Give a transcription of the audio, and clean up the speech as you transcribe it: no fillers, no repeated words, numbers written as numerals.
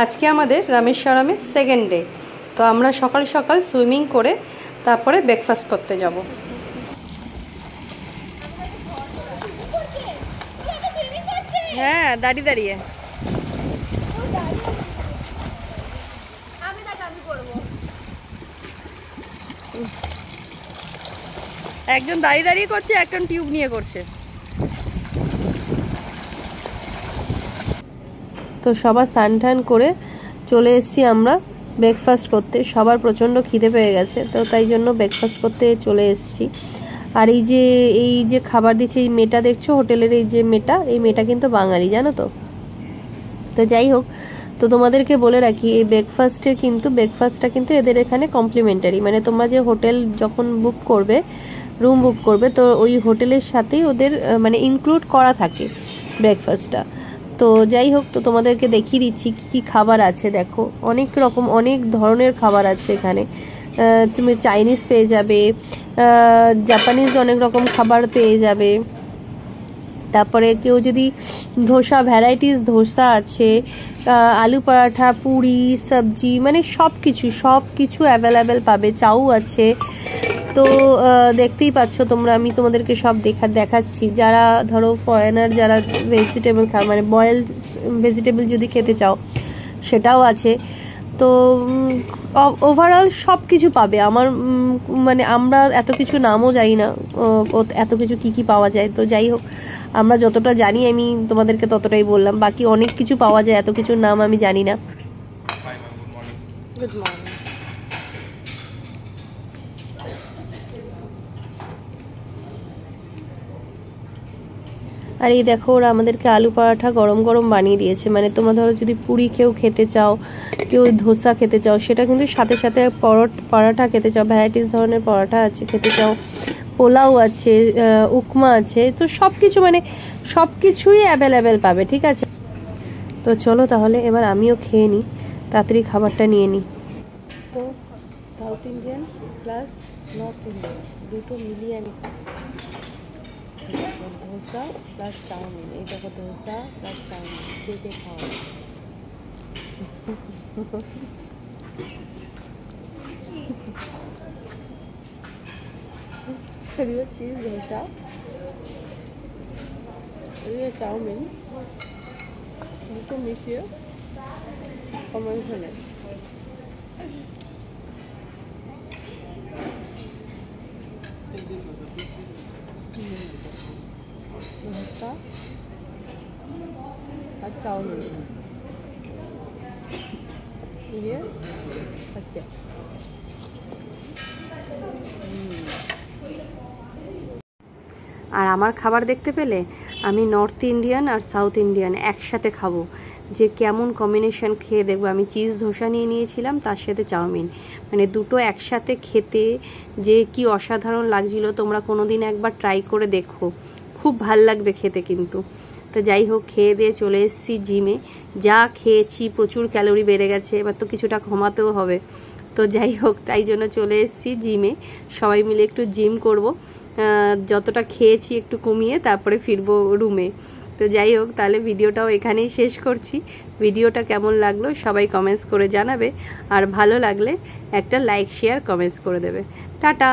আজকে আমাদের রামেশ্বরমে second day. তো আমরা সকাল সকাল সুইমিং করে তারপরে ব্রেকফাস্ট করতে যাব। হ্যাঁ, দাঁড়িয়ে দাঁড়িয়ে একজন দাঁড়িয়ে দাঁড়িয়ে করছে, একজন টিউব নিয়ে করছে। তো সবার স্নান টান করে চলে এসেছি আমরা ব্রেকফাস্ট করতে। সবার প্রচণ্ড খিদে পেয়ে গেছে, তো তাই জন্য ব্রেকফাস্ট করতে চলে এসেছি। আর এই যে খাবার দিচ্ছে, এই মেয়েটা দেখছো হোটেলের, এই যে মেয়েটা, এই মেয়েটা কিন্তু বাঙালি, জানো তো। তো যাই হোক, তো তোমাদেরকে বলে রাখি, এই ব্রেকফাস্টটা কিন্তু এদের এখানে কমপ্লিমেন্টারি। মানে তোমরা যে হোটেল যখন বুক করবে, রুম বুক করবে, তো ওই হোটেলের সাথেই ওদের মানে ইনক্লুড করা থাকে ব্রেকফাস্টটা। তো যাই হোক, তো তোমাদেরকে দেখিয়ে দিচ্ছি কি কি খাবার আছে। দেখো, অনেক রকম অনেক ধরনের খাবার আছে এখানে। তুমি চাইনিজ পেয়ে যাবে, জাপানিজ অনেক রকম খাবার পেয়ে যাবে। তারপরে কেউ যদি ধোসা, ভ্যারাইটিস ধোসা আছে, আলু পরাঠা, পুরি, সবজি, মানে সব কিছু অ্যাভেলেবেল পাবে। চাউ আছে। তো দেখতেই পাচ্ছ তোমরা, আমি তোমাদেরকে সব দেখাচ্ছি। যারা ধরো ফরেনার, যারা ভেজিটেবল মানে বয়েলড ভেজিটেবল যদি খেতে চাও, সেটাও আছে। তো ওভারঅল সব কিছু পাবে। আমার মানে আমরা এত কিছু নামও জানি না, এত কিছু কি পাওয়া যায়। তো যাই হোক, আমরা যতটা জানি আমি তোমাদেরকে ততটাই বললাম। বাকি অনেক কিছু পাওয়া যায়, এত কিছুর নাম আমি জানি না। Good morning. আর এই দেখো, ওরা আমাদেরকে আলু পরাঠা গরম গরম বানিয়ে দিয়েছে। মানে তোমরা ধরো যদি পুরি কেউ খেতে চাও, কেউ ধোসা খেতে চাও, সেটা কিন্তু সাথে সাথে পরাঠা খেতে চাও, ভ্যারাইটিস ধরনের পরাঠা আছে খেতে চাও, পোলাও আছে, উপমা আছে। তো সব কিছু মানে সব কিছুই অ্যাভেলেবেল পাবে, ঠিক আছে। তো চলো তাহলে এবার আমিও খেয়ে নিই, তাড়াতাড়ি খাবারটা নিয়ে নিই। তো south Indian plus north Indian দুটো মিলিয়ে আমি ধোসা প্লাস চাউমিন। এই দেখো, ধোসা প্লাস চাউমিন কে কে খাওয়া। এদিকে চিজ ধোসা, এদিকে চাউমিন, দুটো মিশিয়ে কম্বিনেশনে ধোসা আর চাউমিন দিয়ে আচ্ছা। আর আমার খাবার দেখতে পেলে, আমি নর্থ ইন্ডিয়ান আর সাউথ ইন্ডিয়ান একসাথে খাবো, যে কেমন কম্বিনেশন খেয়ে দেখবো। আমি চিজ ধোসা নিয়ে নিয়েছিলাম, তার সাথে চাউমিন, মানে দুটো একসাথে খেতে যে কি অসাধারণ লাগছিল। তোমরা কোনোদিন একবার ট্রাই করে দেখো, খুব ভাল লাগবে খেতে কিন্তু। তো যাই হোক, খেয়ে দিয়ে চলে এসেছি জিমে। যা খেয়েছি, প্রচুর ক্যালোরি বেড়ে গেছে, এবার তো কিছুটা কমাতেও হবে। তো যাই হোক, তাই জন্য চলে এসেছি জিমে, সবাই মিলে একটু জিম করব। যতটা খেয়েছি একটু কমিয়ে তারপরে ফিরবো রুমে। তো যাই হোক, তাহলে ভিডিওটাও এখানেই শেষ করছি। ভিডিওটা কেমন লাগলো সবাই কমেন্টস করে জানাবে, আর ভালো লাগলে একটা লাইক, শেয়ার, কমেন্টস করে দেবে। টাটা।